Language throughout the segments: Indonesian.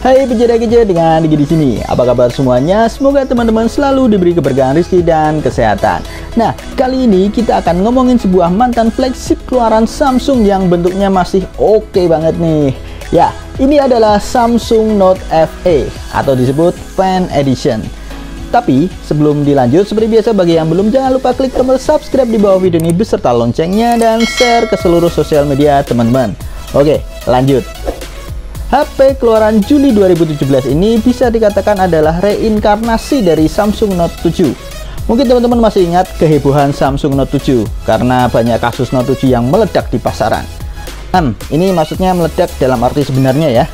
Hai pejaga-kejaga dengan Diki di sini. Apa kabar semuanya? Semoga teman-teman selalu diberi keberkahan rezeki dan kesehatan. Nah, kali ini kita akan ngomongin sebuah mantan flagship keluaran Samsung yang bentuknya masih oke banget nih. Ya, ini adalah Samsung Note FE atau disebut Fan Edition. Tapi sebelum dilanjut, seperti biasa bagi yang belum, jangan lupa klik tombol subscribe di bawah video ini beserta loncengnya dan share ke seluruh sosial media teman-teman. Oke, lanjut. HP keluaran Juli 2017 ini bisa dikatakan adalah reinkarnasi dari Samsung Note 7. Mungkin teman-teman masih ingat kehebohan Samsung Note 7 karena banyak kasus Note 7 yang meledak di pasaran. Ini maksudnya meledak dalam arti sebenarnya ya.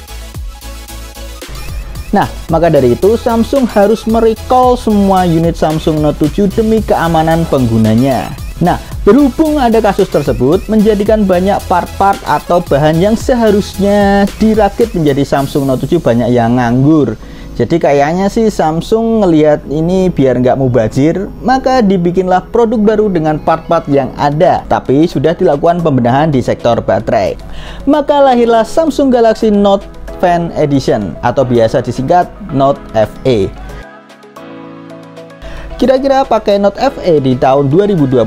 Nah, maka dari itu Samsung harus merecall semua unit Samsung Note 7 demi keamanan penggunanya. Nah, berhubung ada kasus tersebut, menjadikan banyak part-part atau bahan yang seharusnya dirakit menjadi Samsung Note 7 banyak yang nganggur. Jadi kayaknya sih Samsung ngelihat ini biar nggak mubazir, maka dibikinlah produk baru dengan part-part yang ada, tapi sudah dilakukan pembenahan di sektor baterai. Maka lahirlah Samsung Galaxy Note Fan Edition atau biasa disingkat Note FE. Kira-kira pakai Note FE di tahun 2021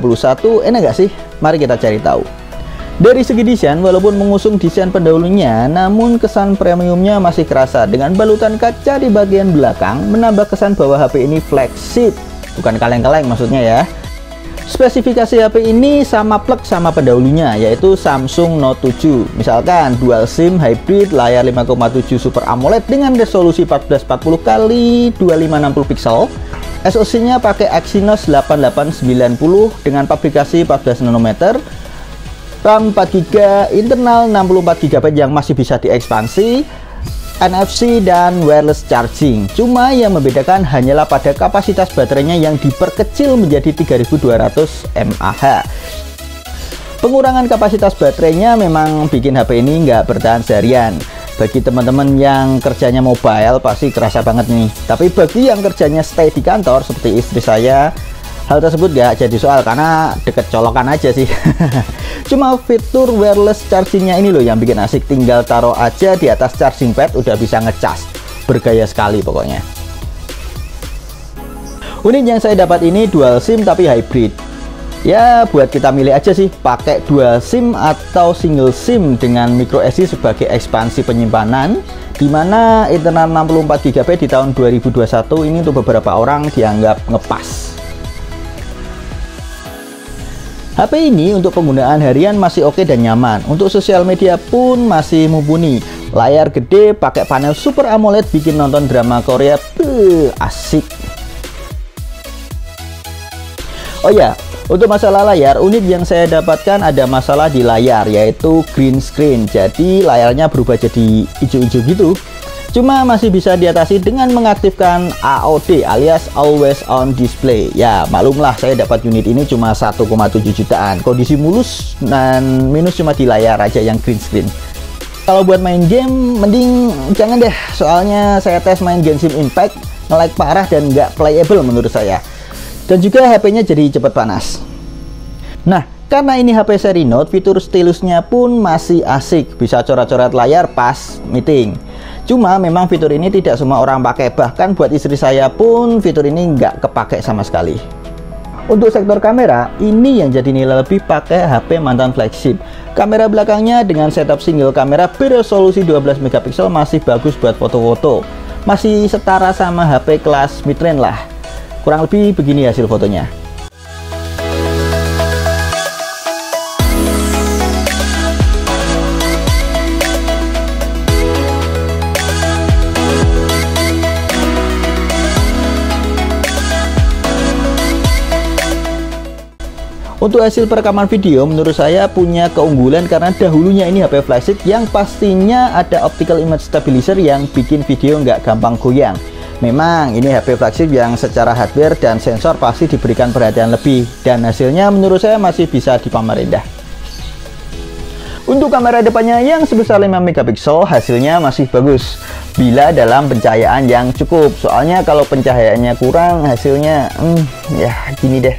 enak gak sih? Mari kita cari tahu. Dari segi desain, walaupun mengusung desain pendahulunya, namun kesan premiumnya masih kerasa dengan balutan kaca di bagian belakang, menambah kesan bahwa HP ini flagship, bukan kaleng-kaleng maksudnya ya. Spesifikasi HP ini sama plek sama pendahulunya, yaitu Samsung Note 7. Misalkan dual SIM hybrid, layar 5,7 Super AMOLED dengan resolusi 1440 x 2560 pixel. SoC-nya pakai Exynos 8890 dengan pabrikasi 14 nanometer, RAM 4GB, internal 64GB yang masih bisa diekspansi, NFC dan wireless charging. Cuma yang membedakan hanyalah pada kapasitas baterainya yang diperkecil menjadi 3200 mAh. Pengurangan kapasitas baterainya memang bikin HP ini nggak bertahan seharian. Bagi teman-teman yang kerjanya mobile pasti kerasa banget nih. Tapi bagi yang kerjanya stay di kantor seperti istri saya, hal tersebut gak jadi soal karena deket colokan aja sih. Cuma fitur wireless chargingnya ini loh yang bikin asik. Tinggal taruh aja di atas charging pad udah bisa ngecas. Bergaya sekali pokoknya. Unit yang saya dapat ini dual SIM tapi hybrid. Ya buat kita milih aja sih, pakai dual SIM atau single SIM dengan micro SD sebagai ekspansi penyimpanan, dimana internal 64GB di tahun 2021 ini untuk beberapa orang dianggap ngepas. HP ini untuk penggunaan harian masih oke dan nyaman, untuk sosial media pun masih mumpuni. Layar gede pakai panel Super AMOLED bikin nonton drama Korea asik. Oh ya, untuk masalah layar, unit yang saya dapatkan ada masalah di layar, yaitu green screen. Jadi layarnya berubah jadi hijau-hijau gitu. Cuma masih bisa diatasi dengan mengaktifkan AOD alias Always On Display. Ya maklumlah, saya dapat unit ini cuma 1,7 jutaan. Kondisi mulus dan minus cuma di layar aja yang green screen. Kalau buat main game, mending jangan deh. Soalnya saya tes main Genshin Impact, nge-lag parah dan nggak playable menurut saya. Dan juga HP-nya jadi cepat panas. Nah, karena ini HP seri Note, fitur stilusnya pun masih asik. Bisa coret-coret layar pas meeting. Cuma memang fitur ini tidak semua orang pakai. Bahkan buat istri saya pun fitur ini nggak kepake sama sekali. Untuk sektor kamera, ini yang jadi nilai lebih pakai HP mantan flagship. Kamera belakangnya dengan setup single kamera beresolusi 12MP masih bagus buat foto-foto. Masih setara sama HP kelas mid-range lah. Kurang lebih begini hasil fotonya. Untuk hasil perekaman video menurut saya punya keunggulan karena dahulunya ini HP flagship yang pastinya ada optical image stabilizer yang bikin video nggak gampang goyang. Memang ini HP flagship yang secara hardware dan sensor pasti diberikan perhatian lebih, dan hasilnya menurut saya masih bisa dipamer indah. Untuk kamera depannya yang sebesar 5MP hasilnya masih bagus bila dalam pencahayaan yang cukup. Soalnya kalau pencahayaannya kurang hasilnya ya gini deh.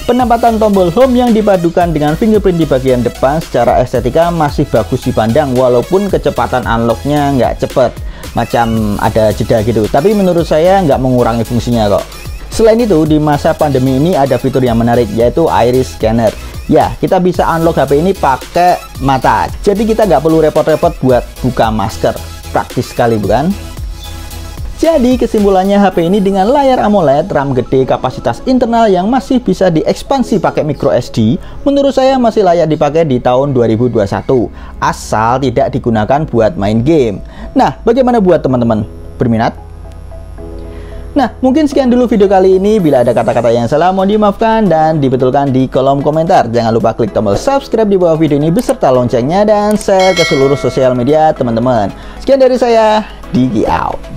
Penempatan tombol home yang dipadukan dengan fingerprint di bagian depan secara estetika masih bagus dipandang, walaupun kecepatan unlocknya nggak cepet, macam ada jeda gitu. Tapi menurut saya nggak mengurangi fungsinya kok. Selain itu, di masa pandemi ini ada fitur yang menarik, yaitu iris scanner. Ya, kita bisa unlock HP ini pakai mata, jadi kita nggak perlu repot-repot buat buka masker. Praktis sekali bukan? Jadi kesimpulannya, HP ini dengan layar AMOLED, RAM gede, kapasitas internal yang masih bisa diekspansi pakai micro SD, menurut saya masih layak dipakai di tahun 2021, asal tidak digunakan buat main game. Nah, bagaimana buat teman-teman? Berminat? Nah, mungkin sekian dulu video kali ini. Bila ada kata-kata yang salah, mohon dimaafkan dan dibetulkan di kolom komentar. Jangan lupa klik tombol subscribe di bawah video ini beserta loncengnya dan share ke seluruh sosial media teman-teman. Sekian dari saya, Digi out.